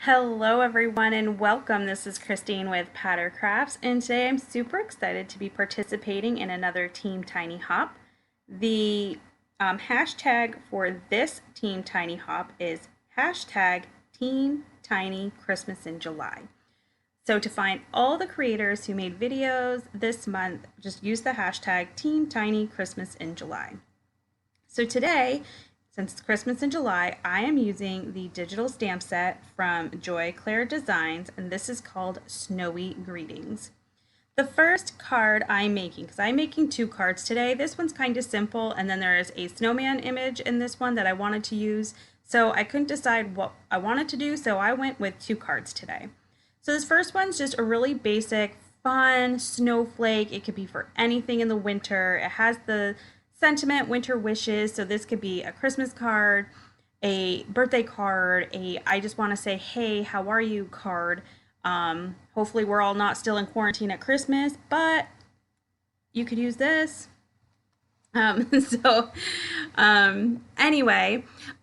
Hello everyone and welcome. This is Christine with Patter Crafts, and today I'm super excited to be participating in another Team Tiny Hop. The hashtag for this Team Tiny Hop is hashtag Team Tiny Christmas in July. So to find all the creators who made videos this month, just use the hashtag Team Tiny Christmas in July. So today, since it's Christmas in July, I am using the digital stamp set from Clair Designs, and this is called Snowy Greetings. The first card I'm making, because I'm making two cards today, this one's kind of simple, and then there is a snowman image in this one that I wanted to use, so I couldn't decide what I wanted to do, so I went with two cards today. So this first one's just a really basic, fun snowflake. It could be for anything in the winter. It has the sentiment winter wishes, so this could be a Christmas card, a birthday card, a I just want to say hey how are you card. Hopefully we're all not still in quarantine at Christmas, but you could use this. Anyway,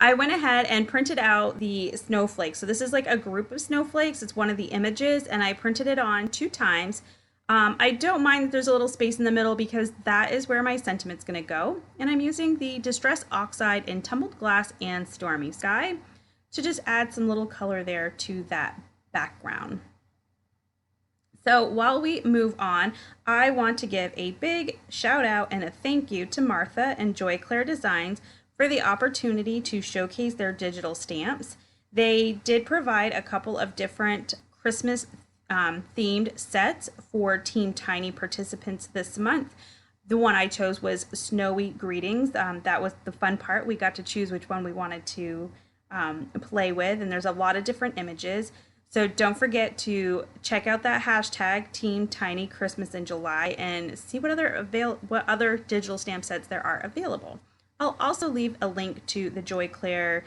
I went ahead and printed out the snowflakes. So this is like a group of snowflakes. It's one of the images, and I printed it on 2 times. I don't mind that there's a little space in the middle because that is where my sentiment's going to go. And I'm using the Distress Oxide in Tumbled Glass and Stormy Sky to just add some little color there to that background. So while we move on, I want to give a big shout out and a thank you to Martha and Clair Designs for the opportunity to showcase their digital stamps. They did provide a couple of different Christmas themed sets for Team Tiny participants this month. The one I chose was Snowy Greetings. That was the fun part. We got to choose which one we wanted to play with, and there's a lot of different images. So don't forget to check out that hashtag Team Tiny Christmas in July and see what other digital stamp sets there are available. I'll also leave a link to the Clair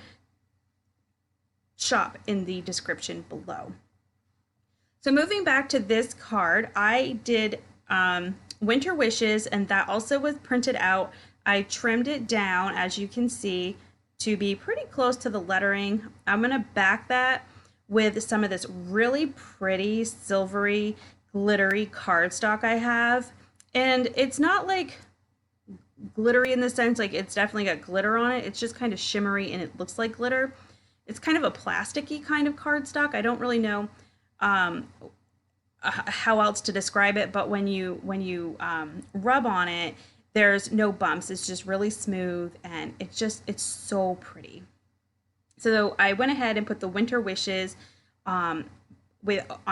shop in the description below. So moving back to this card, I did Winter Wishes, and that also was printed out. I trimmed it down, as you can see, to be pretty close to the lettering. I'm going to back that with some of this really pretty silvery glittery cardstock I have. And it's not like glittery in the sense, like it's definitely got glitter on it. It's just kind of shimmery and it looks like glitter. It's kind of a plasticky kind of cardstock. I don't really know how else to describe it, but when you rub on it, there's no bumps. It's just really smooth, and it's so pretty. So I went ahead and put the Winter Wishes on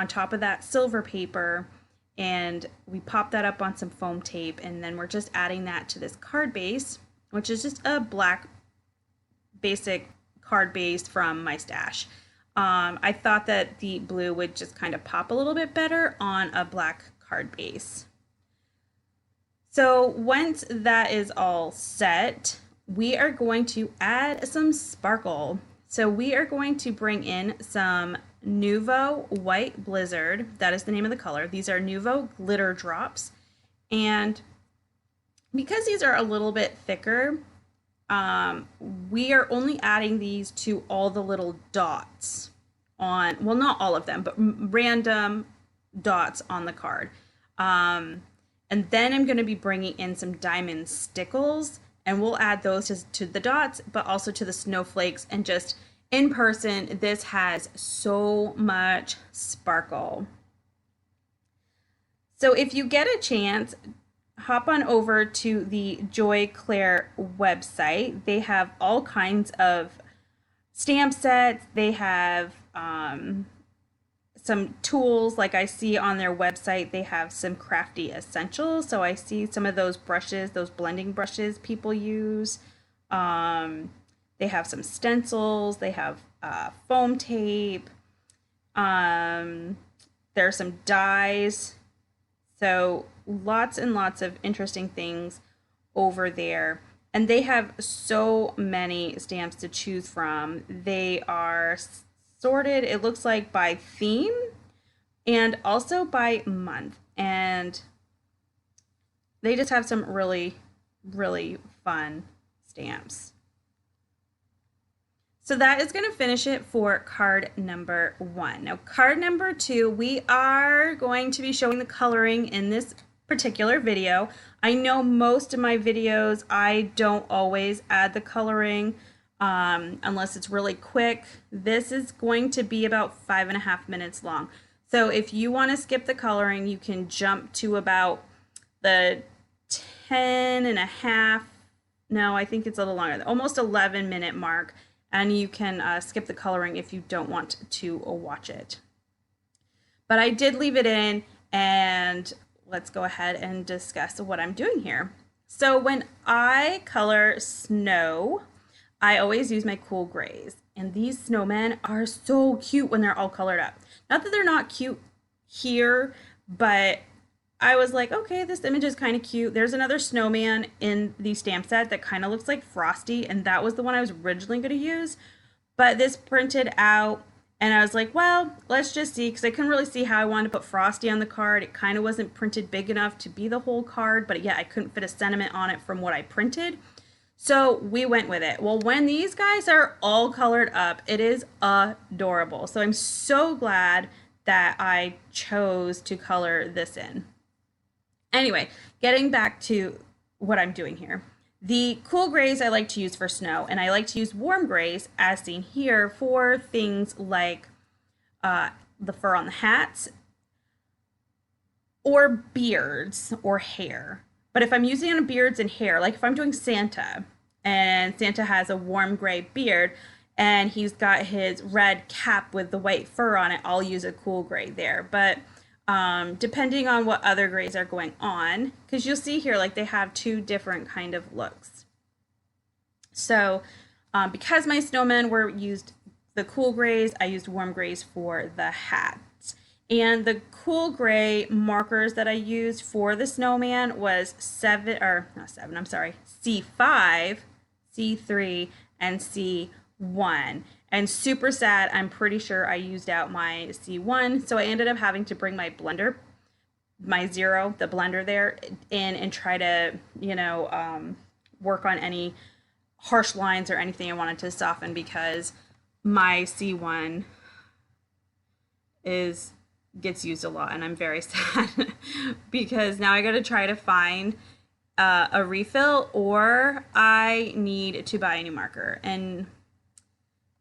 top of that silver paper, and we popped that up on some foam tape, and then we're just adding that to this card base, which is just a black basic card base from my stash. I thought that the blue would just kind of pop a little bit better on a black card base. So once that is all set, we are going to add some sparkle. So we are going to bring in some Nuvo White Blizzard. That is the name of the color. These are Nuvo glitter drops. And because these are a little bit thicker, we are only adding these to all the little dots on, well, not all of them, but random dots on the card. And then I'm going to be bringing in some diamond stickles, and we'll add those to the dots, but also to the snowflakes. And just in person, this has so much sparkle. So if you get a chance, hop on over to the Clair website. They have all kinds of stamp sets. They have some tools, like I see on their website. They have some crafty essentials. So I see some of those brushes, those blending brushes people use. They have some stencils. They have foam tape. There are some dies. So lots and lots of interesting things over there. And they have so many stamps to choose from. They are sorted, it looks like, by theme and also by month. And they just have some really, really fun stamps. So that is going to finish it for card number 1. Now card number 2, we are going to be showing the coloring in this particular video. I know most of my videos I don't always add the coloring unless it's really quick. This is going to be about 5.5 minutes long. So if you want to skip the coloring, you can jump to about the 10.5, no, I think it's a little longer, almost 11-minute mark, and you can skip the coloring if you don't want to watch it. But I did leave it in, and let's go ahead and discuss what I'm doing here. So when I color snow, I always use my cool grays, and these snowmen are so cute when they're all colored up. Not that they're not cute here, but I was like, okay, this image is kind of cute. There's another snowman in the stamp set that kind of looks like Frosty, and that was the one I was originally going to use. But this printed out, and I was like, well, let's just see, because I couldn't really see how I wanted to put Frosty on the card. It kind of wasn't printed big enough to be the whole card, but yeah, I couldn't fit a sentiment on it from what I printed. So we went with it. Well, when these guys are all colored up, it is adorable. So I'm so glad that I chose to color this in. Anyway, getting back to what I'm doing here. The cool grays I like to use for snow, and I like to use warm grays, as seen here, for things like the fur on the hats or beards or hair. But if I'm using on beards and hair, like if I'm doing Santa, and Santa has a warm gray beard, and he's got his red cap with the white fur on it, I'll use a cool gray there. But depending on what other grays are going on, because you'll see here, like they have two different kind of looks. So because my snowmen were used the cool grays, I used warm grays for the hats. And the cool gray markers that I used for the snowman was C5, C3, and C1. And super sad, I'm pretty sure I used out my C1, so I ended up having to bring my blender, my Zero, the blender there, in and try to, you know, work on any harsh lines or anything I wanted to soften, because my C1 gets used a lot, and I'm very sad because now I got to try to find a refill, or I need to buy a new marker. And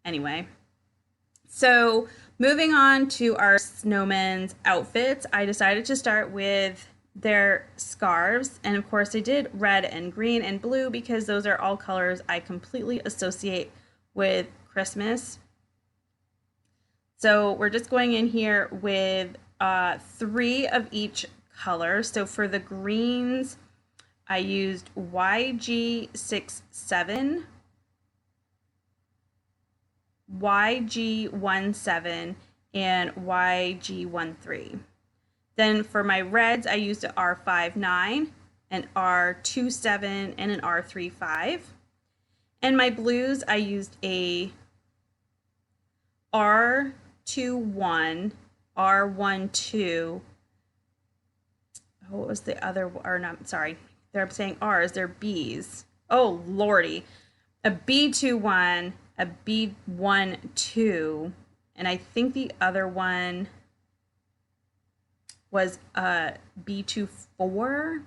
anyway, so moving on to our snowmen's outfits, I decided to start with their scarves, and of course I did red and green and blue because those are all colors I completely associate with Christmas. So we're just going in here with 3 of each color. So for the greens, I used YG67, YG17, and YG13. Then for my reds, I used an R59, an R27, and an R35. And my blues, I used a R21, R12. Oh, what was the other? Or not? Sorry, they're saying R's. They're B's. Oh lordy, a B21, a B12, and I think the other one was a B24.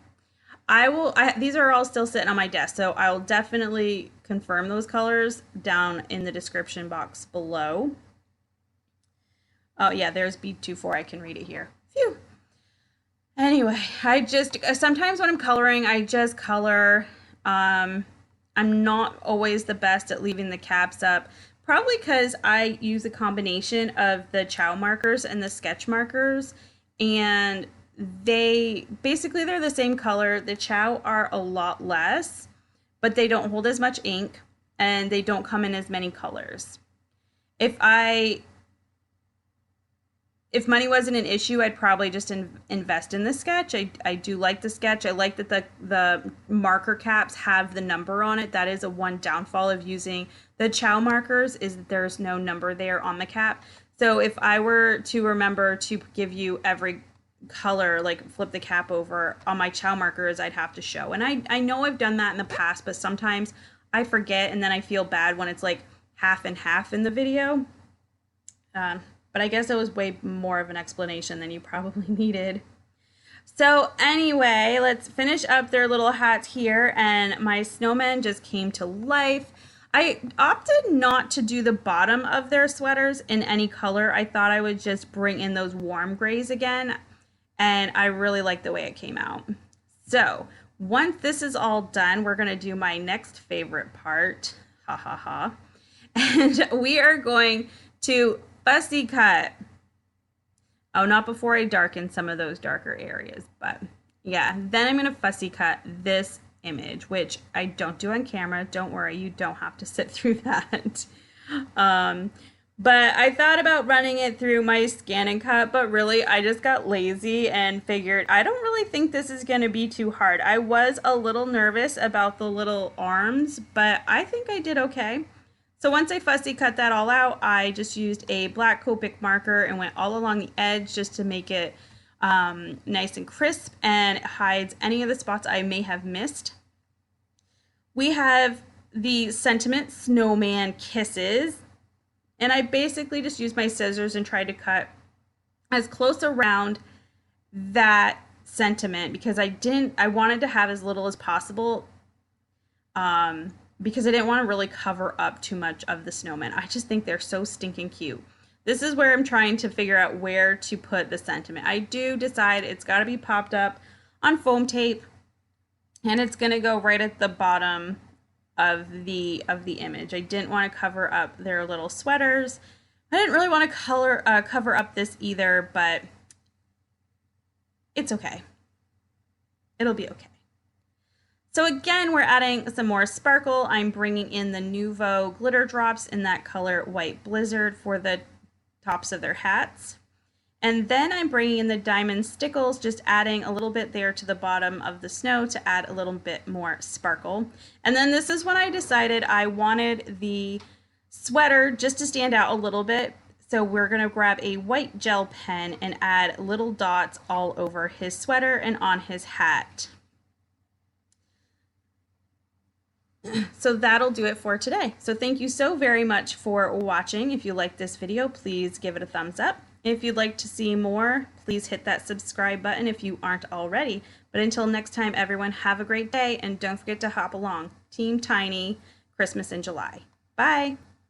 These are all still sitting on my desk, so I will definitely confirm those colors down in the description box below. Oh yeah, there's B24. I can read it here. Phew. Anyway, sometimes when I'm coloring, I just color. I'm not always the best at leaving the caps up, probably because I use a combination of the chow markers and the sketch markers, and they're the same color. The chow are a lot less, but they don't hold as much ink, and they don't come in as many colors. If money wasn't an issue, I'd probably just invest in the sketch. I do like the sketch. I like that the marker caps have the number on it. That is one downfall of using the chow markers, is that there's no number there on the cap. So if I were to remember to give you every color, like flip the cap over on my chow markers, I'd have to show. And I know I've done that in the past, but sometimes I forget, and then I feel bad when it's like half and half in the video. But I guess it was way more of an explanation than you probably needed. So anyway, let's finish up their little hats here, and my snowmen just came to life. I opted not to do the bottom of their sweaters in any color. I thought I would just bring in those warm grays again, and I really like the way it came out. So once this is all done, we're gonna do my next favorite part, ha ha ha, and we are going to fussy cut. Oh, not before I darken some of those darker areas, but yeah, then I'm gonna fussy cut this image, which I don't do on camera. Don't worry, you don't have to sit through that. But I thought about running it through my scan and cut, but really I just got lazy and figured I don't really think this is gonna be too hard. I was a little nervous about the little arms, but I think I did okay. So once I fussy cut that all out, I just used a black Copic marker and went all along the edge just to make it nice and crisp, and it hides any of the spots I may have missed. We have the Sentiment Snowman Kisses, and I basically just used my scissors and tried to cut as close around that sentiment because I wanted to have as little as possible. Because I didn't want to really cover up too much of the snowmen. I just think they're so stinking cute. This is where I'm trying to figure out where to put the sentiment. I do decide it's got to be popped up on foam tape, and it's going to go right at the bottom of the image. I didn't want to cover up their little sweaters. I didn't really want to cover up this either, but it's okay. It'll be okay. So again, we're adding some more sparkle. I'm bringing in the Nuvo glitter drops in that color White Blizzard for the tops of their hats. And then I'm bringing in the diamond Stickles, just adding a little bit there to the bottom of the snow to add a little bit more sparkle. And then this is when I decided I wanted the sweater just to stand out a little bit. So we're gonna grab a white gel pen and add little dots all over his sweater and on his hat. So that'll do it for today. So thank you so very much for watching. If you like this video, please give it a thumbs up. If you'd like to see more, please hit that subscribe button if you aren't already. But until next time, everyone, have a great day, and don't forget to hop along. Team Tiny, Christmas in July. Bye.